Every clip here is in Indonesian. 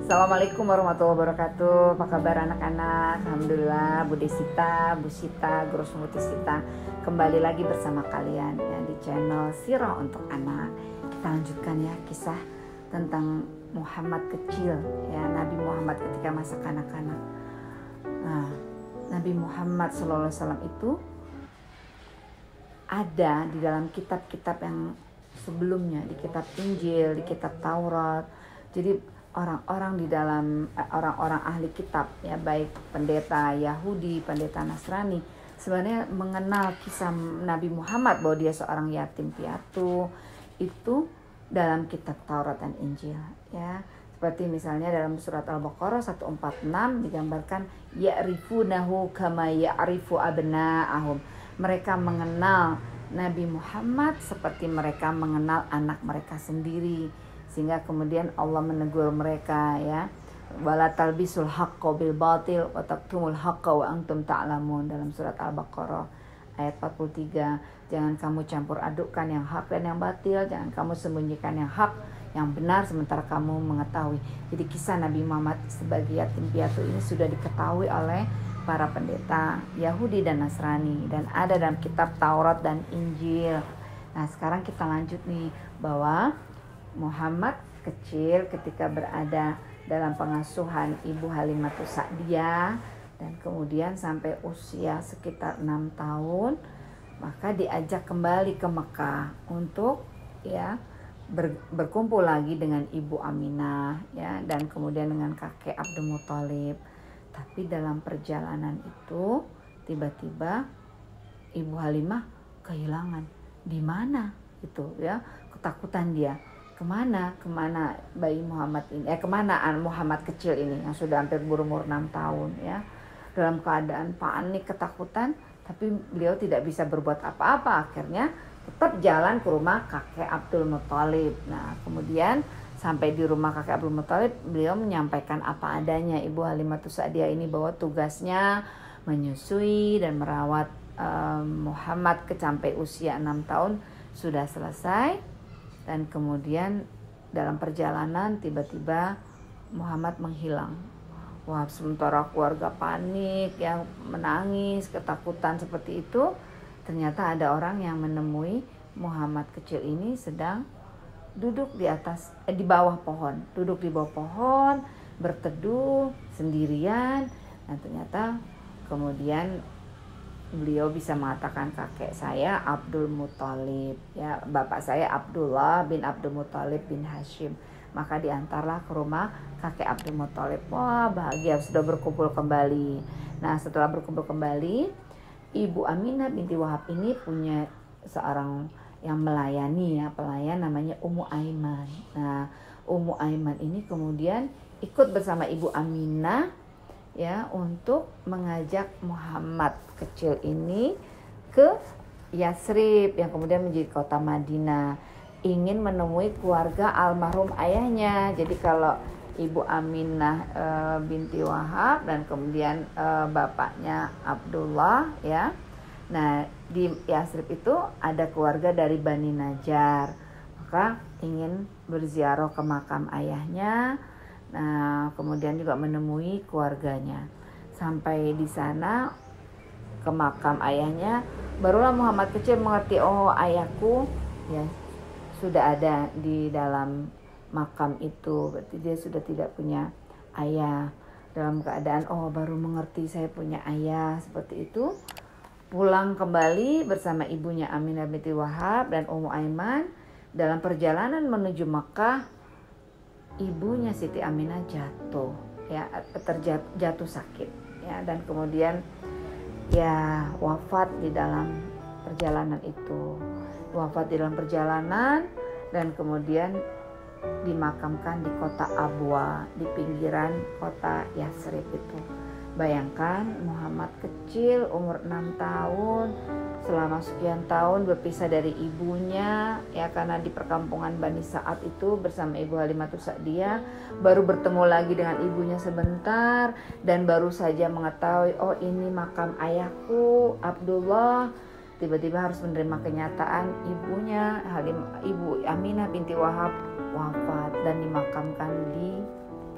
Assalamualaikum warahmatullahi wabarakatuh. Apa kabar anak-anak? Alhamdulillah, Bu Desita, Bu Sita, Guru Sumuti Sita kembali lagi bersama kalian ya di channel Sirah untuk Anak. Kita lanjutkan ya kisah tentang Muhammad kecil ya, Nabi Muhammad ketika masa kanak-kanak. Nah, Nabi Muhammad SAW itu ada di dalam kitab-kitab yang sebelumnya, di kitab Injil, di kitab Taurat. Jadi orang-orang di dalam orang-orang ahli kitab ya, baik pendeta Yahudi, pendeta Nasrani, sebenarnya mengenal kisah Nabi Muhammad bahwa dia seorang yatim piatu itu dalam kitab Taurat dan Injil ya. Seperti misalnya dalam surat Al-Baqarah 146 digambarkan ya'rifunahu kama ya'rifu abna'ahum. Mereka mengenal Nabi Muhammad seperti mereka mengenal anak mereka sendiri. Sehingga kemudian Allah menegur mereka ya, wala talbisul haqqo bil batil wa taktumul haqqo wa antum ta'lamun, dalam surat Al-Baqarah ayat 43. Jangan kamu campur adukkan yang hak dan yang batil, jangan kamu sembunyikan yang hak yang benar sementara kamu mengetahui. Jadi kisah Nabi Muhammad sebagai yatim piatu ini sudah diketahui oleh para pendeta Yahudi dan Nasrani dan ada dalam kitab Taurat dan Injil. Nah, sekarang kita lanjut nih, bahwa Muhammad kecil ketika berada dalam pengasuhan Ibu Halimatus Sa'diyah dan kemudian sampai usia sekitar 6 tahun, maka diajak kembali ke Mekah untuk ya berkumpul lagi dengan Ibu Aminah ya, dan kemudian dengan kakek Abdul Muthalib. Tapi dalam perjalanan itu tiba-tiba Ibu Halimah kehilangan. Di mana itu ya, ketakutan dia. Kemana bayi Muhammad ini, kemana Muhammad kecil ini yang sudah hampir berumur 6 tahun ya, dalam keadaan panik, ketakutan, tapi beliau tidak bisa berbuat apa-apa. Akhirnya tetap jalan ke rumah kakek Abdul Muthalib. Nah, kemudian sampai di rumah kakek Abdul Muthalib, beliau menyampaikan apa adanya. Ibu Halimatus Sa'diyah ini bahwa tugasnya menyusui dan merawat Muhammad sampai usia 6 tahun sudah selesai. Dan kemudian dalam perjalanan tiba-tiba Muhammad menghilang. Wah, sementara keluarga panik, yang menangis, ketakutan seperti itu. Ternyata ada orang yang menemui Muhammad kecil ini sedang duduk di bawah pohon. Duduk di bawah pohon, berteduh sendirian. Nah, ternyata kemudian beliau bisa mengatakan, kakek saya Abdul Muthalib ya, bapak saya Abdullah bin Abdul Muthalib bin Hashim. Maka diantarlah ke rumah kakek Abdul Muthalib. Wah, bahagia, sudah berkumpul kembali. Nah, setelah berkumpul kembali, Ibu Aminah binti Wahab ini punya seorang yang melayani ya, pelayan namanya Ummu Aiman. Nah, Ummu Aiman ini kemudian ikut bersama Ibu Aminah ya untuk mengajak Muhammad kecil ini ke Yasrib yang kemudian menjadi kota Madinah, ingin menemui keluarga almarhum ayahnya. Jadi kalau Ibu Aminah binti Wahab dan kemudian bapaknya Abdullah ya. Nah, di Yasrib itu ada keluarga dari Bani Najjar. Maka ingin berziarah ke makam ayahnya. Nah, kemudian juga menemui keluarganya. Sampai di sana ke makam ayahnya, barulah Muhammad kecil mengerti, oh ayahku ya sudah ada di dalam makam itu. Berarti dia sudah tidak punya ayah. Dalam keadaan baru mengerti saya punya ayah seperti itu. Pulang kembali bersama ibunya Aminah binti Wahab dan Ummu Aiman. Dalam perjalanan menuju Makkah, ibunya Siti Aminah jatuh ya, jatuh sakit ya, dan kemudian ya wafat di dalam perjalanan itu. Wafat di dalam perjalanan dan kemudian dimakamkan di kota Abwa, di pinggiran kota Yasrib itu. Bayangkan Muhammad kecil umur 6 tahun selama sekian tahun berpisah dari ibunya ya, karena di perkampungan Bani Sa'ad itu bersama Ibu Halimatus Sa'diyah, baru bertemu lagi dengan ibunya sebentar dan baru saja mengetahui, oh ini makam ayahku Abdullah. Tiba-tiba harus menerima kenyataan Ibu Aminah binti Wahab wafat dan dimakamkan di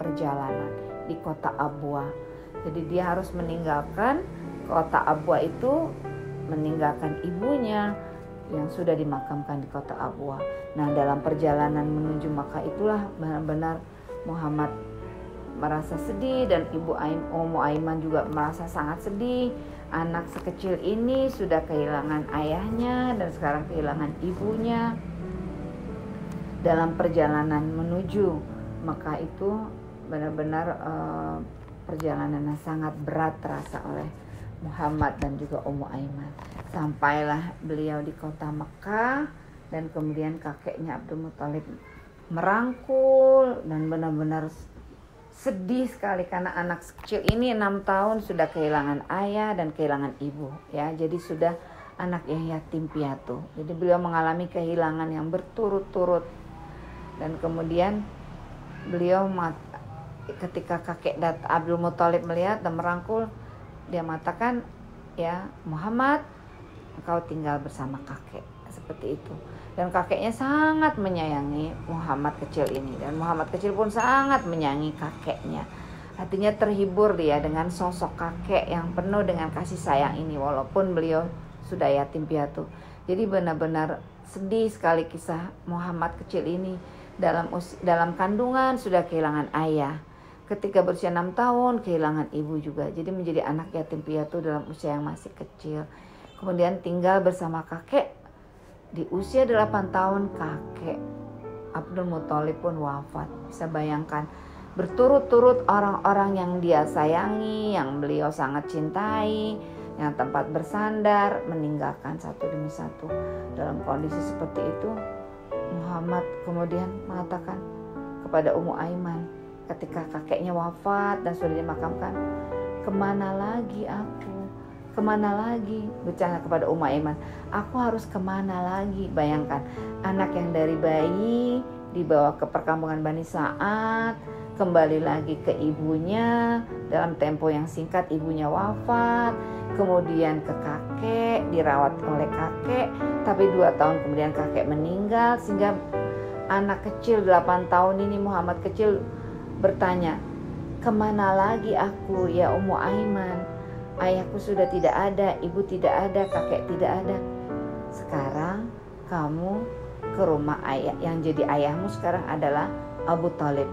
perjalanan di kota Abwa. Jadi dia harus meninggalkan kota Abwa itu, meninggalkan ibunya yang sudah dimakamkan di kota Abwa. Nah, dalam perjalanan menuju Makkah itulah benar-benar Muhammad merasa sedih, dan Ummu Aiman juga merasa sangat sedih. Anak sekecil ini sudah kehilangan ayahnya dan sekarang kehilangan ibunya. Dalam perjalanan menuju Makkah itu benar-benar perjalanan yang sangat berat terasa oleh Muhammad dan juga Ummu Aiman. Sampailah beliau di kota Makkah, dan kemudian kakeknya Abdul Muthalib merangkul dan benar-benar sedih sekali karena anak kecil ini 6 tahun sudah kehilangan ayah dan kehilangan ibu, ya. Jadi sudah anak yang yatim piatu. Jadi beliau mengalami kehilangan yang berturut-turut. Dan kemudian beliau ketika kakek Abdul Muthalib melihat dan merangkul, dia mengatakan, ya Muhammad, engkau tinggal bersama kakek, seperti itu. Dan kakeknya sangat menyayangi Muhammad kecil ini, dan Muhammad kecil pun sangat menyayangi kakeknya. Artinya terhibur dia dengan sosok kakek yang penuh dengan kasih sayang ini, walaupun beliau sudah yatim piatu. Jadi benar-benar sedih sekali kisah Muhammad kecil ini. Dalam kandungan sudah kehilangan ayah, ketika berusia 6 tahun kehilangan ibu juga. Jadi menjadi anak yatim piatu dalam usia yang masih kecil. Kemudian tinggal bersama kakek. Di usia 8 tahun kakek Abdul Muthalib pun wafat. Bisa bayangkan, berturut-turut orang-orang yang dia sayangi, yang beliau sangat cintai, yang tempat bersandar, meninggalkan satu demi satu. Dalam kondisi seperti itu, Muhammad kemudian mengatakan kepada Ummu Aiman ketika kakeknya wafat dan sudah dimakamkan, "Kemana lagi aku? Kemana lagi?" Bercanda kepada Ummu Aiman, "Aku harus kemana lagi?" Bayangkan, anak yang dari bayi dibawa ke perkampungan Bani Sa'ad, kembali lagi ke ibunya, dalam tempo yang singkat ibunya wafat, kemudian ke kakek, dirawat oleh kakek, tapi 2 tahun kemudian kakek meninggal, sehingga anak kecil 8 tahun ini, Muhammad kecil, bertanya, "Kemana lagi aku ya Ummu Aiman? Ayahku sudah tidak ada, ibu tidak ada, kakek tidak ada. Sekarang kamu ke rumah ayah, yang jadi ayahmu sekarang adalah Abu Thalib.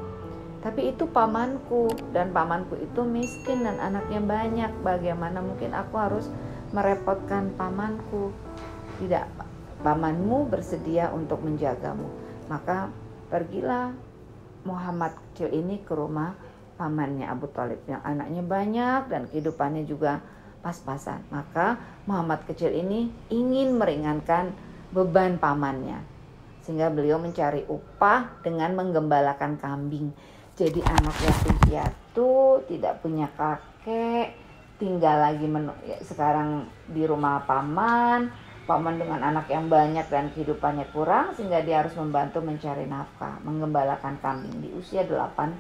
Tapi itu pamanku, dan pamanku itu miskin dan anaknya banyak. Bagaimana mungkin aku harus merepotkan pamanku? Tidak, pamanmu bersedia untuk menjagamu." Maka pergilah Muhammad kecil ini ke rumah pamannya Abu Thalib yang anaknya banyak dan kehidupannya juga pas-pasan. Maka Muhammad kecil ini ingin meringankan beban pamannya, sehingga beliau mencari upah dengan menggembalakan kambing. Jadi anak yatim piatu, tidak punya kakek, tinggal lagi sekarang di rumah paman dengan anak yang banyak dan kehidupannya kurang, sehingga dia harus membantu mencari nafkah, menggembalakan kambing di usia 8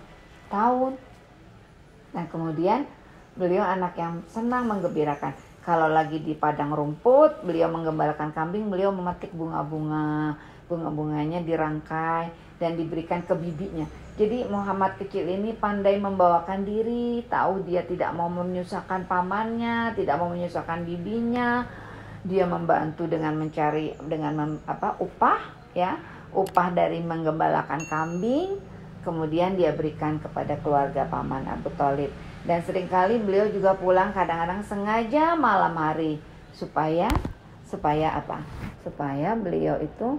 tahun. Nah, kemudian beliau anak yang senang menggembirakan. Kalau lagi di padang rumput, beliau menggembalakan kambing, beliau memetik bunga-bunganya dirangkai dan diberikan ke bibinya. Jadi Muhammad kecil ini pandai membawakan diri, tahu dia tidak mau menyusahkan pamannya, tidak mau menyusahkan bibinya. Dia membantu dengan mencari upah, ya, upah dari menggembalakan kambing. Kemudian dia berikan kepada keluarga paman Abu Thalib. Dan seringkali beliau juga pulang kadang-kadang sengaja malam hari supaya apa? Supaya beliau itu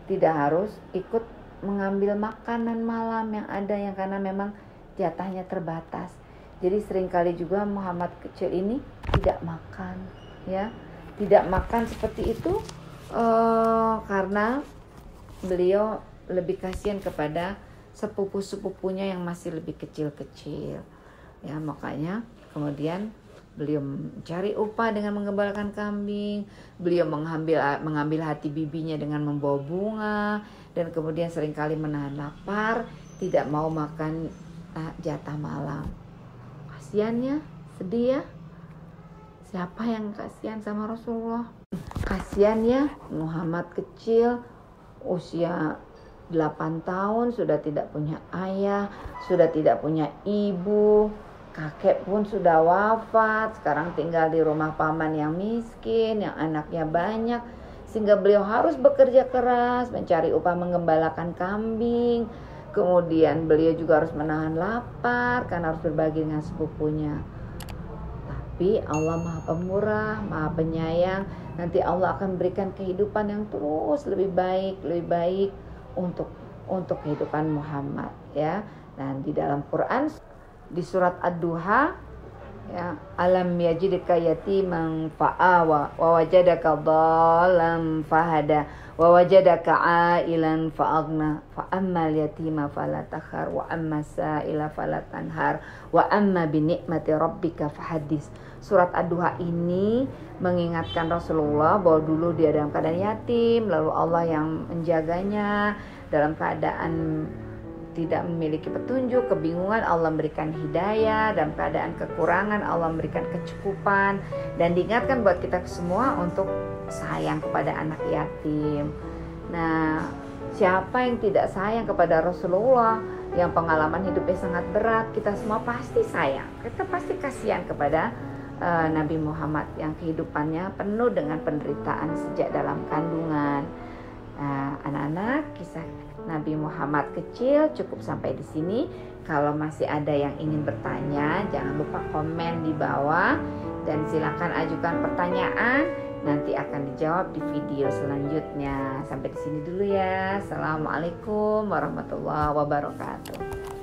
tidak harus ikut mengambil makanan malam yang ada, yang karena memang jatahnya terbatas. Jadi seringkali juga Muhammad kecil ini tidak makan, ya, tidak makan seperti itu karena beliau lebih kasihan kepada sepupu-sepupunya yang masih lebih kecil-kecil, ya. Makanya kemudian beliau mencari upah dengan menggembalakan kambing, beliau mengambil hati bibinya dengan membawa bunga, dan kemudian seringkali menahan lapar, tidak mau makan jatah malam. Kasiannya, sedih ya. Siapa yang kasihan sama Rasulullah? Kasian ya, Muhammad kecil, usia 8 tahun sudah tidak punya ayah, sudah tidak punya ibu, kakek pun sudah wafat, sekarang tinggal di rumah paman yang miskin, yang anaknya banyak, sehingga beliau harus bekerja keras mencari upah menggembalakan kambing. Kemudian beliau juga harus menahan lapar karena harus berbagi dengan sepupunya. Tapi Allah Maha Pemurah, Maha Penyayang. Nanti Allah akan berikan kehidupan yang terus lebih baik untuk kehidupan Muhammad, ya. Dan di dalam Quran di surat Ad-Duha, ya, alam yajidka yatiman fa'awa wa wajadaka dhallan fahada wa wajadaka ailan fa'aghna fa ammal yatima fala takhar wa amma sa'ila fala tanhar wa amma bi ni'mati rabbika fahaddits. Surat Ad-Duha ini mengingatkan Rasulullah bahwa dulu dia dalam keadaan yatim, lalu Allah yang menjaganya. Dalam keadaan tidak memiliki petunjuk, kebingungan, Allah memberikan hidayah. Dalam keadaan kekurangan, Allah memberikan kecukupan. Dan diingatkan buat kita semua untuk sayang kepada anak yatim. Nah, siapa yang tidak sayang kepada Rasulullah yang pengalaman hidupnya sangat berat? Kita semua pasti sayang, kita pasti kasihan kepada Nabi Muhammad yang kehidupannya penuh dengan penderitaan sejak dalam kandungan. Anak-anak, kisah Nabi Muhammad kecil cukup sampai di sini. Kalau masih ada yang ingin bertanya, jangan lupa komen di bawah dan silakan ajukan pertanyaan. Nanti akan dijawab di video selanjutnya. Sampai di sini dulu ya. Assalamualaikum warahmatullahi wabarakatuh.